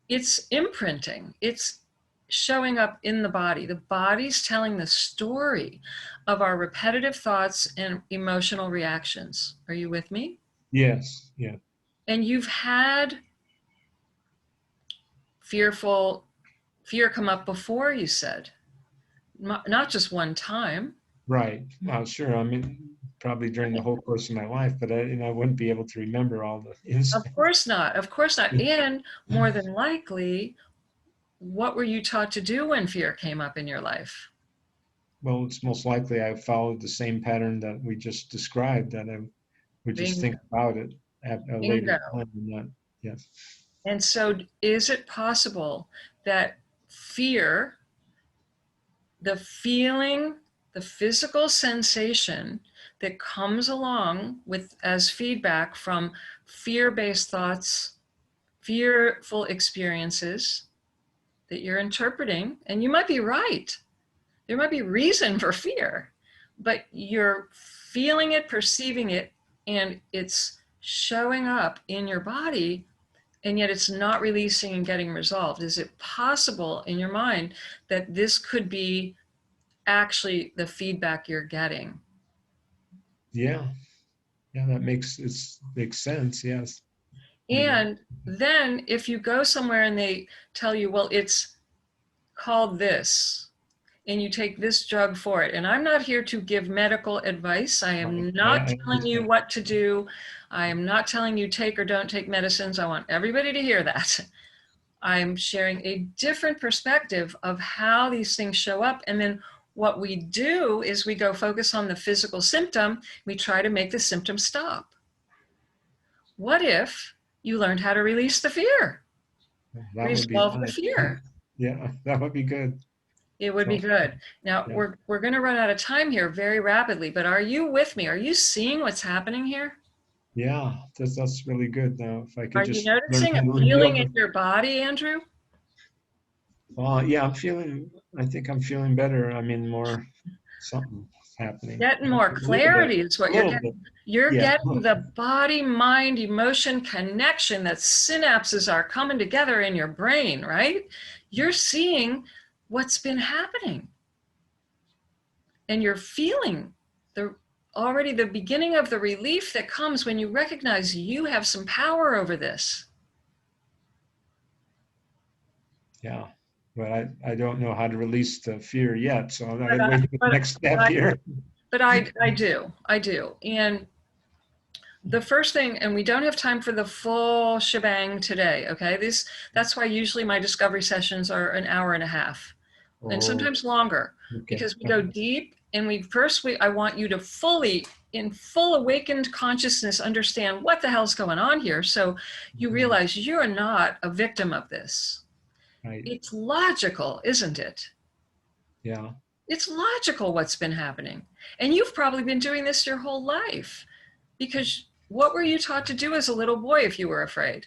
It's imprinting. It's showing up in the body. The body's telling the story of our repetitive thoughts and emotional reactions. Are you with me? Yes. Yeah. And you've had fearful fear come up before, you said, not just one time. Right. Well, sure. I mean, probably during the whole course of my life, but I wouldn't be able to remember all the Of incidents. course not. Of course not. And more than likely, what were you taught to do when fear came up in your life? Well, it's most likely I followed the same pattern that we just described, that I would just Bingo. think about it at a later Bingo. time and not, yes. And so, is it possible that fear, the feeling, the physical sensation that comes along with as feedback from fear-based thoughts, fearful experiences that you're interpreting, and you might be right. There might be reason for fear, but you're feeling it, perceiving it and it's showing up in your body, and yet it's not releasing and getting resolved. Is it possible in your mind that this could be actually the feedback you're getting? Yeah. Yeah, that makes sense. Yes. I mean, And then if you go somewhere and they tell you, well, it's called this, and you take this drug for it. And I'm not here to give medical advice. I am not I telling you understand. what to do. I am not telling you take or don't take medicines. I want everybody to hear that. I'm sharing a different perspective of how these things show up. And then what we do is we go focus on the physical symptom. We try to make the symptom stop. What if you learned how to release the fear, That would be resolve the nice. fear? Yeah, that would be good. It would be So, good. Now, yeah. we're going to run out of time here very rapidly, but are you with me? Are you seeing what's happening here? Yeah, that's really good. Now, if I could Are you just learn noticing how a to reveal feeling in the, your body, Andrew? yeah, I think I'm feeling better. I mean, something happening. Getting more A little bit, clarity is a what you're little getting. bit. You're Yeah, getting the body, mind, emotion connection, that synapses are coming together in your brain, right? You're seeing what's been happening, and you're feeling the already the beginning of the relief that comes when you recognize you have some power over this. yeah. But I don't know how to release the fear yet, so I But gotta wait for the but next step I, here. I do. And the first thing, and we don't have time for the full shebang today, okay? That's why usually my discovery sessions are an hour and a half, and Oh, sometimes longer, okay. because we go deep, and I want you to in full awakened consciousness, understand what the hell's going on here, so you Mhm. realize you're not a victim of this. Right. It's logical, isn't it? Yeah, It's logical what's been happening. And you've probably been doing this your whole life, because what were you taught to do as a little boy if you were afraid?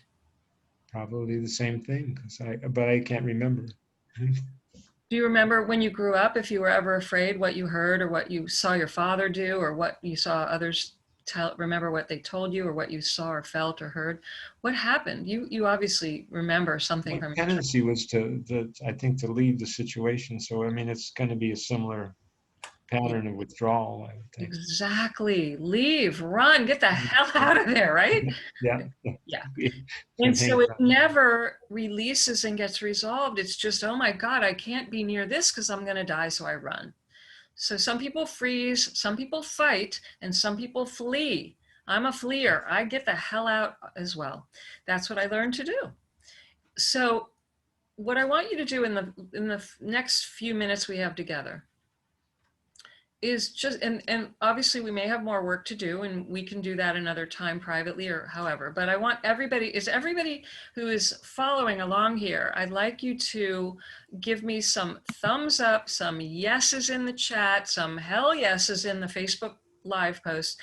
probably the same thing, but I can't remember. Do you remember when you grew up, if you were ever afraid, what you heard or what you saw your father do or what you saw others tell? Remember what they told you or what you saw or felt or heard? What happened? You obviously remember something My from your childhood. tendency was I think, to leave the situation. So, I mean, it's going to be a similar pattern of withdrawal, I would think. Exactly. Leave, run, get the hell out of there, right? Yeah. Yeah. And And so hang it on. never releases and gets resolved. It's just, oh my God, I can't be near this because I'm going to die, so I run. So some people freeze, some people fight, and some people flee. I'm a fleer. I get the hell out as well. That's what I learned to do. So what I want you to do in the next few minutes we have together is just, and obviously we may have more work to do, and we can do that another time privately or however, but I want everybody who is following along here, I'd like you to give me some thumbs up, some yeses in the chat, some hell yeses in the Facebook live post,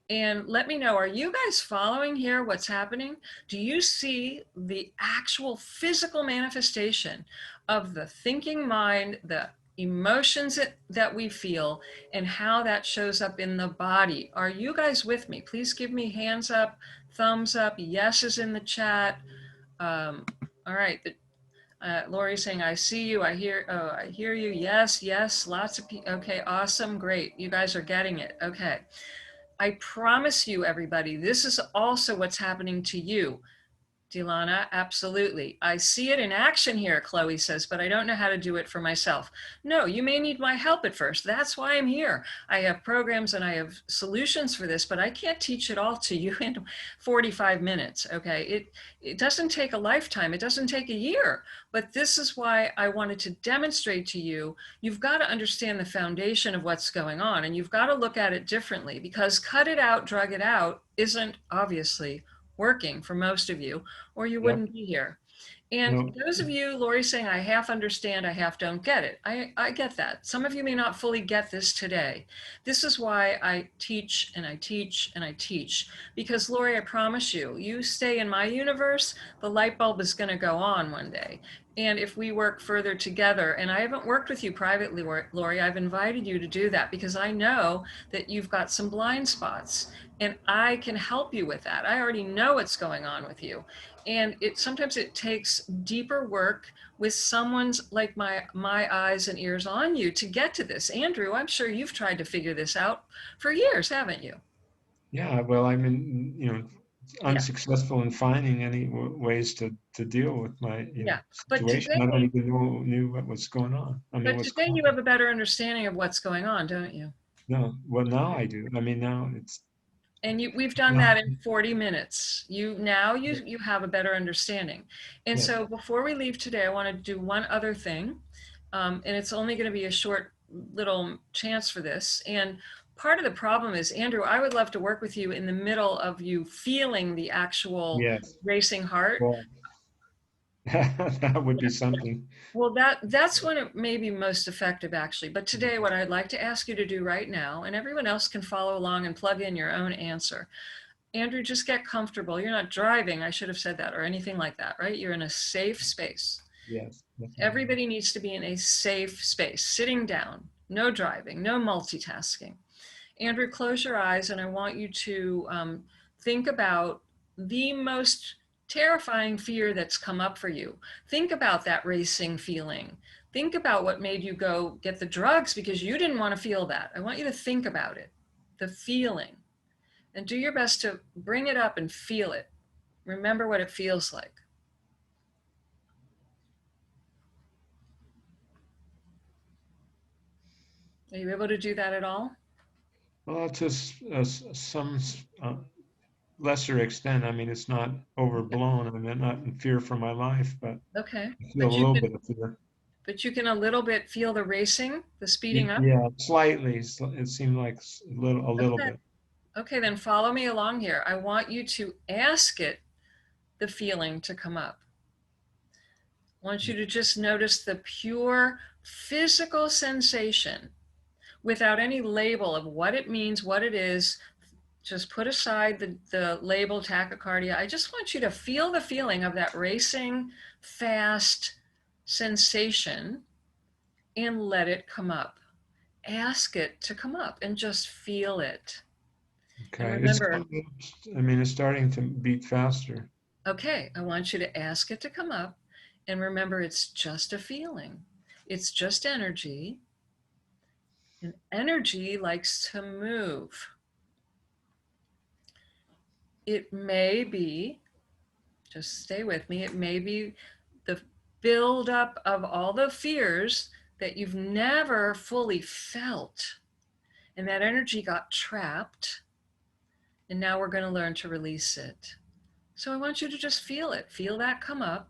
and let me know, are you guys following here what's happening? Do you see the actual physical manifestation of the thinking mind, the emotions that we feel, and how that shows up in the body? Are you guys with me? Please give me hands up, thumbs up, yeses in the chat. All right. Lori's saying, I see you. I hear you. Yes, yes. Lots of people. Okay, awesome. Great. You guys are getting it. Okay. I promise you, everybody, this is also what's happening to you. Delana, absolutely. I see it in action here, Chloe says, but I don't know how to do it for myself. No, you may need my help at first. That's why I'm here. I have programs and I have solutions for this, but I can't teach it all to you in 45 minutes, okay? It doesn't take a lifetime. It doesn't take a year. But this is why I wanted to demonstrate to you, you've got to understand the foundation of what's going on, and you've got to look at it differently, because cut it out, drug it out isn't obviously working for most of you, or you Yep. wouldn't be here. And No, those of you, Lori's saying, I half understand, I half don't get it. I get that. Some of you may not fully get this today. This is why I teach and I teach and I teach. Because Lori, I promise you, you stay in my universe, the light bulb is going to go on one day. And if we work further together, and I haven't worked with you privately, Lori, I've invited you to do that because I know that you've got some blind spots and I can help you with that. I already know what's going on with you. And sometimes it takes deeper work with someone's like my eyes and ears on you to get to this. Andrew, I'm sure you've tried to figure this out for years, haven't you? Yeah, well, I mean, Yeah. unsuccessful in finding any ways to deal with my, Yeah. But situation. I don't today, even knew what was going on. I mean, but what's today you causing. have a better understanding of what's going on, don't you? No, well, now I do. I mean, now it's And we've done now. that in 40 minutes. You have a better understanding. And Yes, so before we leave today, I want to do one other thing. And it's only going to be a short little chance for this. And part of the problem is, Andrew, I would love to work with you in the middle of you feeling the actual yes. racing heart. Well, that would be something. Well, that's when it may be most effective, actually. But today, what I'd like to ask you to do right now, and everyone else can follow along and plug in your own answer. Andrew, just get comfortable. You're not driving, I should have said that, or anything like that, right? You're in a safe space. Yes, definitely. Everybody needs to be in a safe space, sitting down, no driving, no multitasking. Andrew, close your eyes, and I want you to think about the most terrifying fear that's come up for you. Think about that racing feeling. Think about what made you go get the drugs because you didn't want to feel that. I want you to think about it, the feeling, and do your best to bring it up and feel it. Remember what it feels like. Are you able to do that at all? Well, to some lesser extent. I mean, it's not overblown. I'm not in fear for my life, but Okay. I feel a little bit of fear. But you can a little bit feel the racing, the speeding up. Yeah, slightly. It seemed like a little Okay. bit. Okay, then follow me along here. I want you to ask it the feeling to come up. I want you to just notice the pure physical sensation without any label of what it means, what it is. Just put aside the label tachycardia. I just want you to feel the feeling of that racing, fast sensation and let it come up. Ask it to come up and just feel it. And Okay, remember, I mean, it's starting to beat faster. okay, I want you to ask it to come up and remember it's just a feeling. It's just energy, and energy likes to move. It may be, just stay with me, it may be the buildup of all the fears that you've never fully felt, and that energy got trapped, and now we're going to learn to release it. So I want you to just feel it, feel that come up,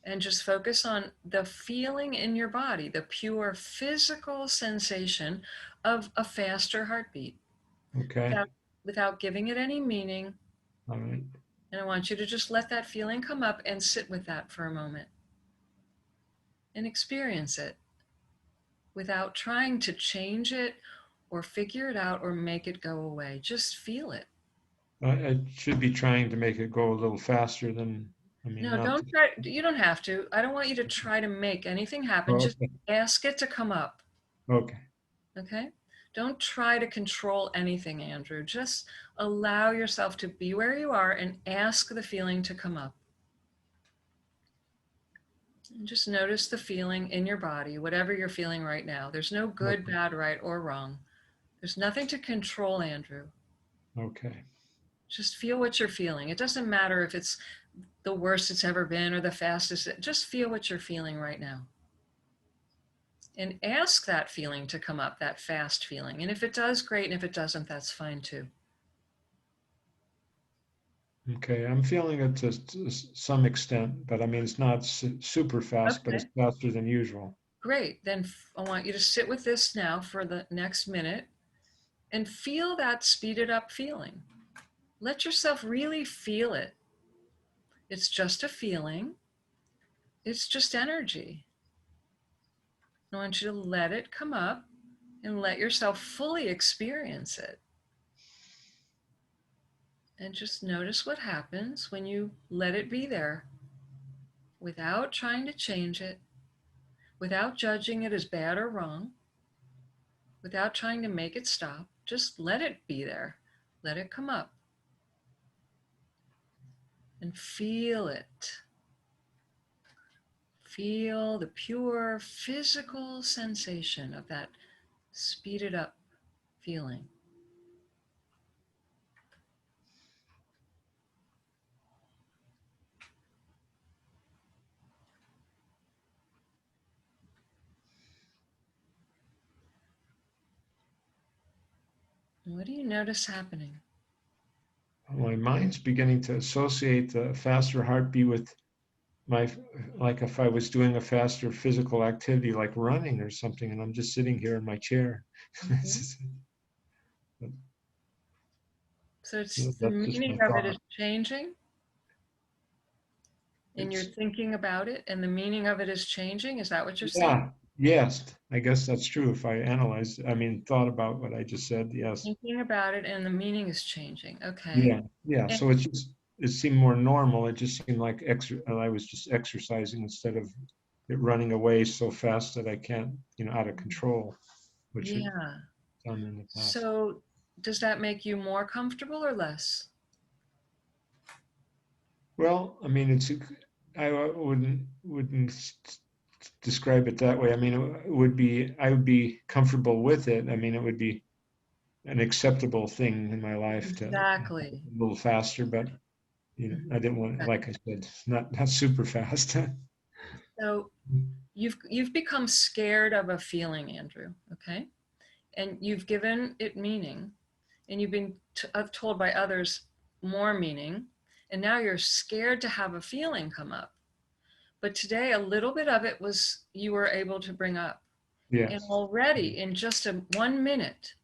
and just focus on the feeling in your body, the pure physical sensation of a faster heartbeat Okay, without, without giving it any meaning. all right. And I want you to just let that feeling come up and sit with that for a moment and experience it without trying to change it or figure it out or make it go away. Just feel it. I should be trying to make it go a little faster than, I mean, No, not. don't try. You don't have to. I don't want you to try to make anything happen. Oh, Just okay, ask it to come up. okay, Okay? Don't try to control anything, Andrew. Just allow yourself to be where you are and ask the feeling to come up. And just notice the feeling in your body, whatever you're feeling right now. There's no good, okay, bad, right, or wrong. There's nothing to control, Andrew. okay. Just feel what you're feeling. It doesn't matter if it's the worst it's ever been or the fastest. Just feel what you're feeling right now. And ask that feeling to come up, that fast feeling. And if it does, great. And if it doesn't, that's fine too. Okay, I'm feeling it to some extent, but I mean, it's not super fast, but it's Okay, faster than usual. great. Then I want you to sit with this now for the next minute and feel that speeded up feeling. Let yourself really feel it. It's just a feeling, it's just energy. I want you to let it come up and let yourself fully experience it. And just notice what happens when you let it be there. without trying to change it, without judging it as bad or wrong, without trying to make it stop. Just let it be there. Let it come up. And feel it. Feel the pure physical sensation of that speeded up feeling. And what do you notice happening? My mind's beginning to associate the faster heartbeat with my, like if I was doing a faster physical activity like running or something, and I'm just sitting here in my chair. So it's the That's just meaning my of it is thought. changing, and you're It's, thinking about it, and the meaning of it is changing. Is that what you're saying? yeah, yes, I guess that's true. If I analyze, I mean, thought about what I just said, yes. Thinking about it, and the meaning is changing. Okay. Yeah, yeah. And So it's just, it seemed more normal. It just seemed like I was just exercising instead of it running away so fast that I can't, out of control, which it yeah. done in the past. So does that make you more comfortable or less? Well, I mean, I wouldn't describe it that way. I mean, I would be comfortable with it. I mean, it would be an acceptable thing in my life to Exactly. a little faster, but I didn't want, Okay. like I said, not super fast. So you've become scared of a feeling, Andrew. Okay. And you've given it meaning, and you've been told by others more meaning, and now you're scared to have a feeling come up. But today, a little bit of it was you were able to bring up. And Yes. already in just 1 minute,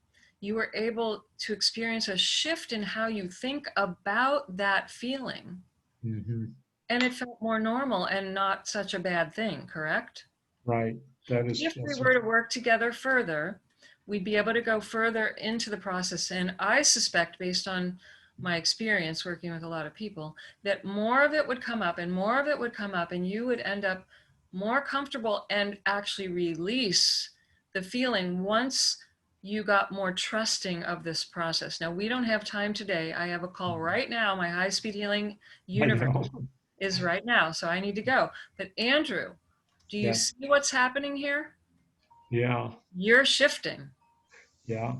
you were able to experience a shift in how you think about that feeling. Hmm. And it felt more normal and not such a bad thing, correct? Right. If we That's were to work together further, we'd be able to go further into the process. And I suspect, based on my experience working with a lot of people, that more of it would come up and more of it would come up, and you would end up more comfortable and actually release the feeling once you got more trusting of this process. Now, we don't have time today. I have a call right now. My HighSpeed Healing I universe know. is right now, so I need to go. But Andrew, do you Yes. see what's happening here? Yeah. You're shifting, Yeah.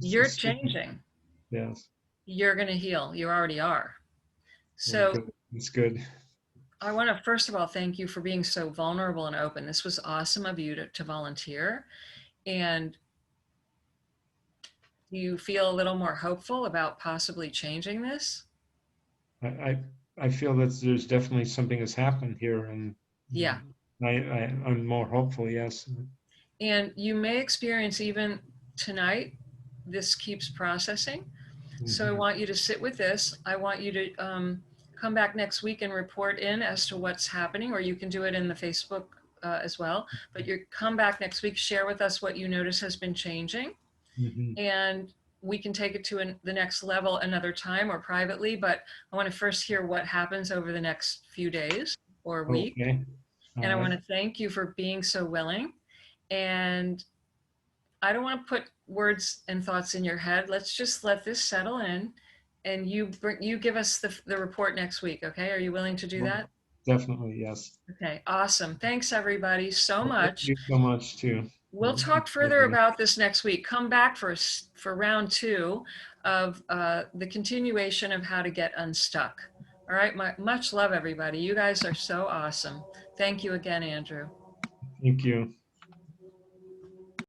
you're changing, Yes. you're going to heal. You already are. Well, So good. It's good. I want to first of all thank you for being so vulnerable and open. This was awesome of you to volunteer. And do you feel a little more hopeful about possibly changing this? I, I I feel that there's definitely something has happened here, and Yeah. I'm more hopeful. Yes. And you may experience even tonight, this keeps processing. So I Hmm. want you to sit with this. I want you to come back next week and report in as to what's happening, or you can do it in the Facebook as well. But you come back next week, share with us what you notice has been changing, Hmm. and we can take it to the next level another time or privately. But I want to first hear what happens over the next few days or week. Okay. And All I want right. to thank you for being so willing. And I don't want to put words and thoughts in your head. Let's just let this settle in, and you give us the report next week. Okay? Are you willing to do Well, that? definitely. Yes. Okay. Awesome. Thanks everybody so Well, thank much. you so much too. We'll talk further about this next week. Come back for round 2 of the continuation of how to get unstuck. All right. Much love, everybody. You guys are so awesome. Thank you again, Andrew. Thank you.